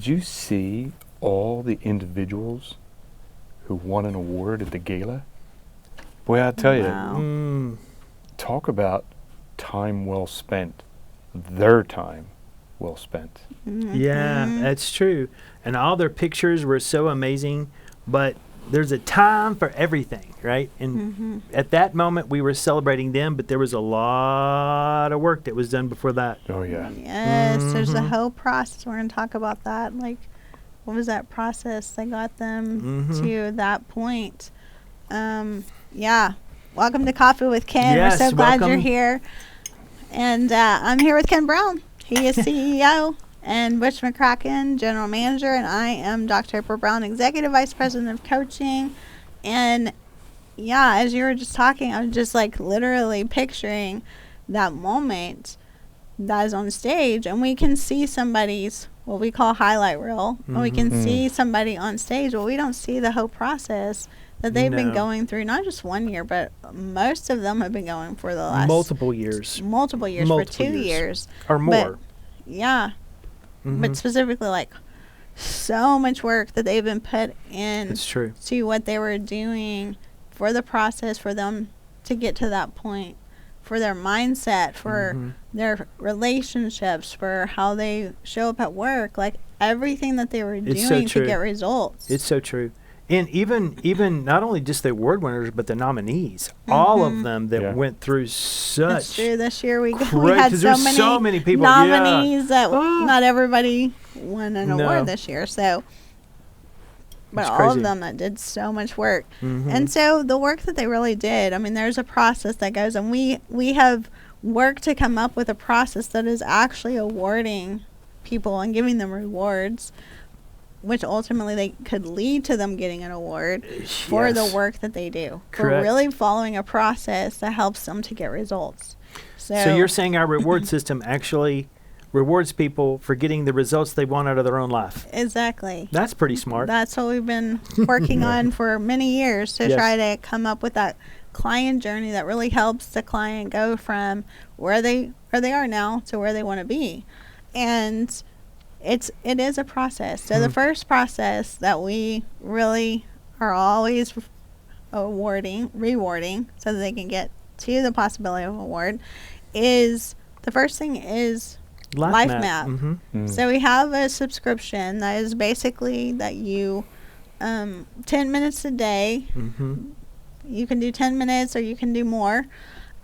Did you see all the individuals who won an award at the gala? Boy, I tell you, talk about time well spent. Their time well spent. Yeah, that's true. And all their pictures were so amazing, but there's a time for everything, right? And at that moment, we were celebrating them, but there was a lot of work that was done before that. Oh, yeah. Yes, there's a whole process. We're going to talk about that. Like, what was that process that got them to that point? Yeah. Welcome to Coffee with Ken. Yes, we're so glad you're welcome. here. And I'm here with Ken Brown. He is CEO. And Butch McCracken, General Manager, and I am Dr. April Brown, Executive Vice President of Coaching. And yeah, as you were just talking, I was just like literally picturing that moment that is on stage, and we can see somebody's what we call highlight reel, and we can see somebody on stage, but we don't see the whole process that they've been going through, not just 1 year, but most of them have been going for the last multiple years for 2 years. or more. But, yeah. But specifically, like, so much work that they've been put in It's true. to what they were doing for the process, for them to get to that point, for their mindset, for their relationships, for how they show up at work, like everything that they were It's so doing to true. get results. It's so true. And even not only just the award winners, but the nominees, all of them that went through such. That's true. This year we great- had 'cause so there's many, so many people, nominees that not everybody won an No. award this year. So, but It's all crazy. of them that did so much work. And so the work that they really did, I mean, there's a process that goes, and we have worked to come up with a process that is actually awarding people and giving them rewards, which ultimately they could lead to them getting an award for the Yes. work that they do. For Correct. really following a process that helps them to get results. So you're saying our reward system actually rewards people for getting the results they want out of their own life. Exactly. That's pretty smart. That's what we've been working on for many years to Yes. try to come up with that client journey that really helps the client go from where they are now to where they want to be. And it is a process. So the first process that we really are always rewarding so that they can get to the possibility of award is the first thing is Life Map. So we have a subscription that is basically that you 10 minutes a day. You can do 10 minutes or you can do more.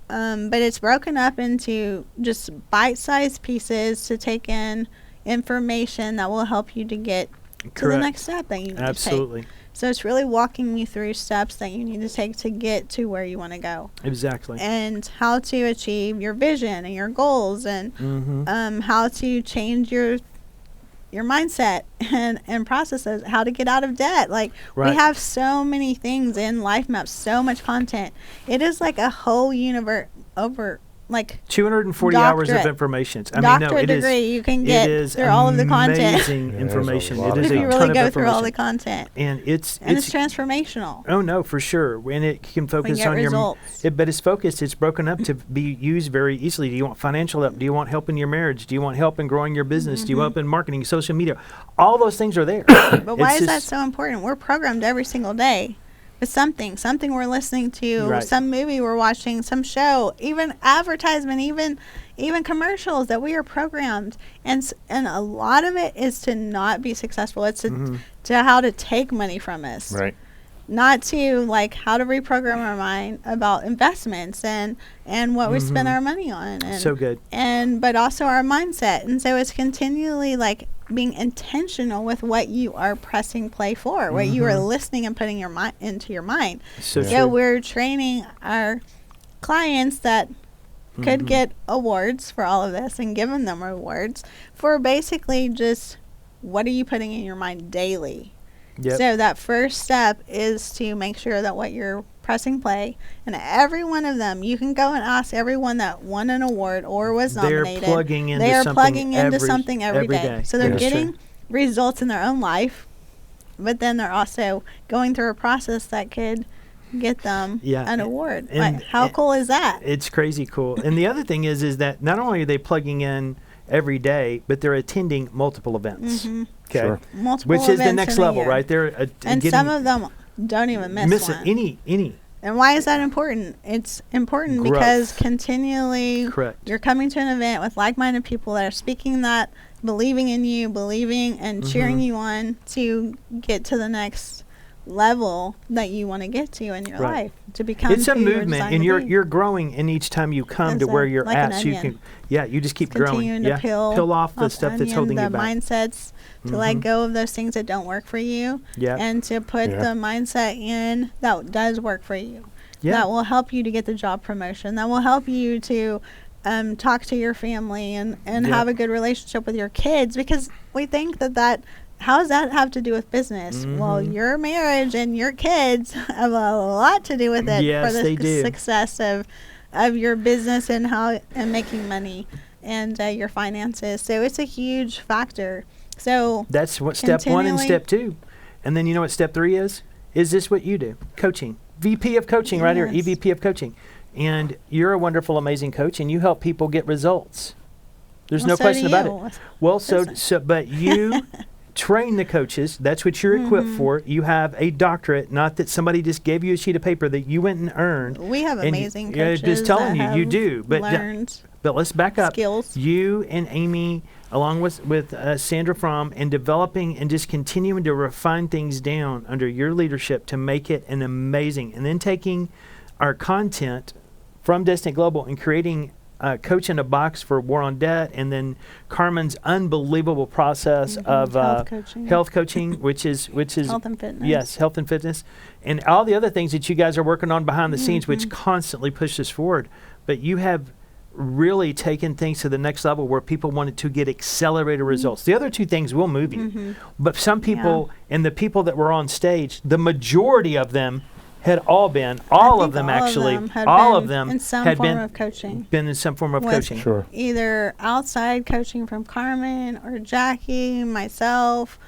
But it's broken up into just bite-sized pieces to take in information that will help you to get to the Correct. next step that you need Absolutely. to take. So it's really walking you through steps that you need to take to get to where you want to go. Exactly. And how to achieve your vision and your goals, and how to change your mindset and processes, how to get out of debt. Like, Right. we have so many things in Life Map, so much content. It is like a whole universe over, like, 240 hours of doctorate- information. doctorate degree you can get it is through all of the content. amazing Yeah, there's a information. lot It of is a if you really ton go of through all the information. content. And it's transformational. Oh no, for sure. And it can focus get on results. but it's focused. It's broken up to be used very easily. Do you want financial help? Do you want help in your marriage? Do you want help in growing your business? Do you want help in marketing, social media? All those things are there. But why It's is that just- so important? We're programmed every single day with something we're listening to, Right. some movie we're watching, some show, even advertisement, even commercials that we are programmed. And a lot of it is to not be successful. It's to how to take money from us. Right. Not to, like, how to reprogram our mind about investments and what we spend our money on. And, So good. but also our mindset. And so it's continually, like, being intentional with what you are pressing play for, what you are listening and putting into your mind. So So true. we're training our clients that could get awards for all of this and giving them rewards for basically just what are you putting in your mind daily. Yep. So that first step is to make sure that what you're pressing play, and every one of them, you can go and ask everyone that won an award or was They're nominated. plugging into they are something plugging into every- something every day. So they're That's getting true. results in their own life, but then they're also going through a process that could get them an award. and- Like, how cool is that? It's crazy cool. And the other thing is that not only are they plugging in every day, but they're attending multiple events. Mm-hmm. Okay. Sure. Multiple Which is the events next in a level, year. right? They're And getting, some of them don't even miss it. one. Any. And why is that important? It's important Growth. because continually Correct. you're coming to an event with like-minded people that are speaking that, believing in you, believing and cheering Mhm. you on to get to the next level that you want to get to in your Right. life, to become It's a who you're movement, designed and to you're be. you're growing, and each time you come to It's where a- you're like an at, so you onion. can, you just keep growing. continuing Yeah, to peel off the stuff that's onion, holding the you back. mindsets, to let Mhm. go of those things that don't work for you, Yeah, and to put Yeah. the mindset in that does work for you. yeah, That will help you to get the job promotion. That will help you to talk to your family and Yeah. have a good relationship with your kids, because we think that how does that have to do with business? Well, Mhm. your marriage and your kids have a lot to do with it Yes, for the they do. success of your business and making money and your finances. So it's a huge factor. So that's what step 1 and continually- step 2, and then you know what step 3 is? Is this what you do? Coaching, VP of coaching, right here, Yes. EVP of coaching, and you're a wonderful, amazing coach, and you help people get results. There's well, no so question do about you. it. Well, Business. but you train the coaches. That's what you're equipped Mhm. for. You have a doctorate, not that somebody just gave you a sheet of paper that you went and earned. We have And amazing yeah, coaches. just telling that you have do, but learned But let's back up. skills. You and Amy, along with Sandra Fromm, and developing and just continuing to refine things down under your leadership to make it an amazing, and then taking our content from Destiny Global and creating Coach in a Box for War on Debt, and then Carmen's unbelievable process of health coaching, which is Health and fitness. yes, health and fitness, and all the other things that you guys are working on behind the scenes, which Mhm. constantly push us forward. But you have really taken things to the next level where people wanted to get accelerated results. The other two things will move you, Mhm. but some people, and the people that were on stage, the majority of them had all been, all I of think them actually, had all been of them in some had form of coaching. been in some form of With- coaching. Sure. Either outside coaching from Carmen or Jackie, myself,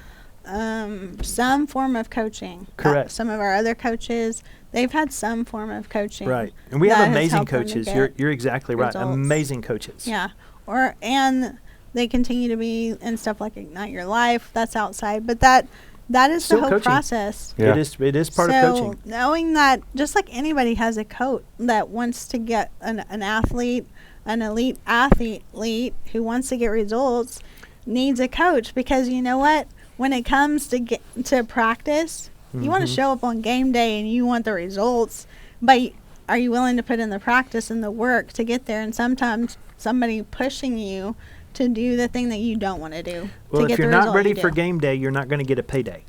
some form of coaching. Correct. Some of our other coaches, they've had some form of coaching. Right, and we that have has amazing helped them to coaches. get You're exactly right. results. Amazing coaches. Yeah. And they continue to be in stuff like Ignite Your Life. That's outside, but that is Still the whole coaching. process. Yeah. It is part so of coaching. knowing that, just like anybody has a coach that wants to get an athlete, an elite athlete who wants to get results, needs a coach, because you know what? When it comes to practice, you want to Mhm. show up on game day and you want the results, but are you willing to put in the practice and the work to get there? And sometimes somebody pushing you to do the thing that you don't want to do Well, to if get you're the not result ready you for do. game day, you're not going to get a payday.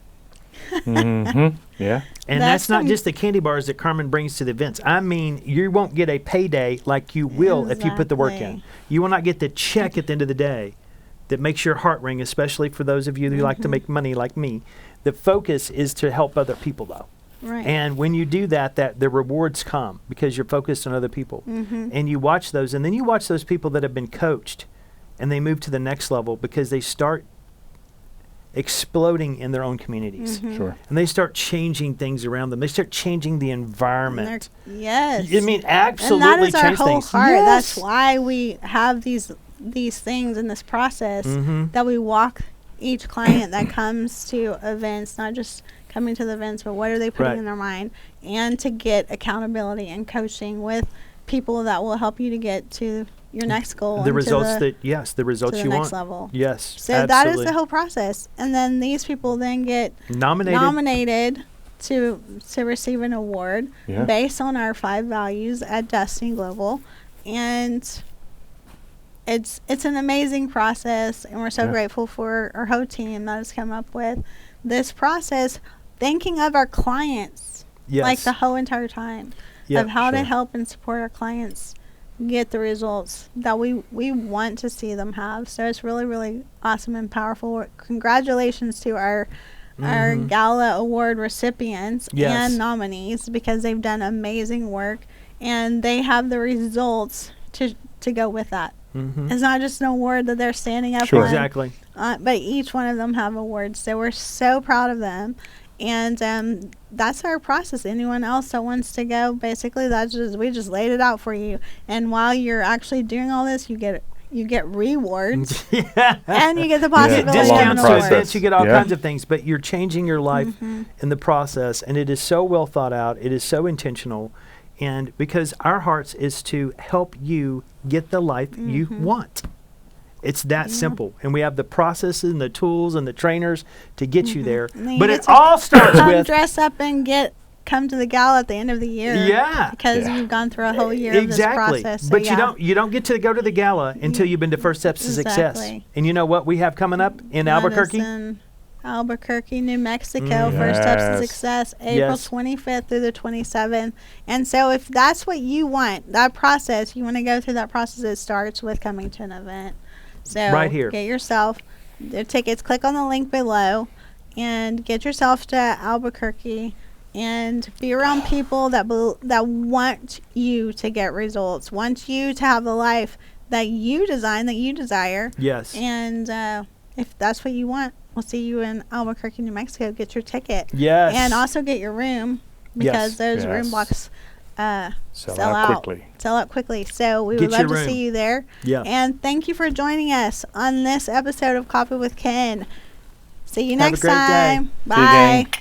Hmm. Yeah. And That's that's not some- just the candy bars that Carmen brings to the events. I mean, you won't get a payday like you will if you put the work in. Exactly. You will not get the check at the end of the day that makes your heart ring, especially for those of you who like to make money like me. The focus is to help other people, though. Right. And when you do that, the rewards come because you're focused on other people. Mhm. And you watch those, and then you watch those people that have been coached, and they move to the next level because they start exploding in their own communities. Mhm. Sure. And they start changing things around them. They start changing the And environment. yes. I mean, absolutely and that is our change whole things. heart. That's Yes. why we have these things in this process Mhm. that we walk each client that comes to events, not just coming to the events, but what are they putting Right. in their mind, and to get accountability and coaching with people that will help you to get to your next goal. The and results to the results the you next want. level. Yes. So absolutely. that is the whole process, and then these people then get nominated to receive an award Yeah. based on our 5 values at Destiny Global, and it's an amazing process, and we're so Yeah. grateful for our whole team that has come up with this process, thinking of our clients Yes. like the whole entire time Yep. of how to Sure. help and support our clients get the results that we want to see them have. So it's really, really awesome and powerful. Congratulations to our Mhm. gala award recipients Yes. and nominees, because they've done amazing work and they have the results to go with that. Mhm. It's not just an award that they're standing up Sure. on, Exactly. but each one of them have awards. So we're so proud of them. And that's our process. Anyone else that wants to go, basically, we just laid it out for you. And while you're actually doing all this, you get you get rewards, Yeah. and you get the You get possibility of an discounts to award. events, you get all Yeah. kinds of things, but you're changing your life in the process, and it is so well thought out. It is so intentional, and because our hearts is to help you get the life you want. It's that simple, and we have the processes and the tools and the trainers to get you there. And then you But get it to all starts Come with dress up and come to the gala at the end of the year. Yeah. because Yeah. you've gone through a whole year exactly. of this process. So But yeah. you don't get to go to the gala until you've been to First Steps to Success. Exactly. And you know what we have coming up in Albuquerque? Madison, Albuquerque, New Mexico, First Steps to Yes. Success, April Yes. 25th through the 27th. And so if that's what you want, that process, you want to go through that process, it starts with coming to an event. So Right here. get yourself the tickets, click on the link below, and get yourself to Albuquerque and be around people that that want you to get results, want you to have the life that you design, that you desire. Yes. And if that's what you want, we'll see you in Albuquerque, New Mexico. Get your ticket. Yes. And also get your room, because Yes. those room Yes. blocks Sell sell out out quickly. Sell out quickly. So we Get would love your to room. see you there. Yeah. And thank you for joining us on this episode of Coffee with Ken. See you Have a next great day. time. See you, gang. Bye.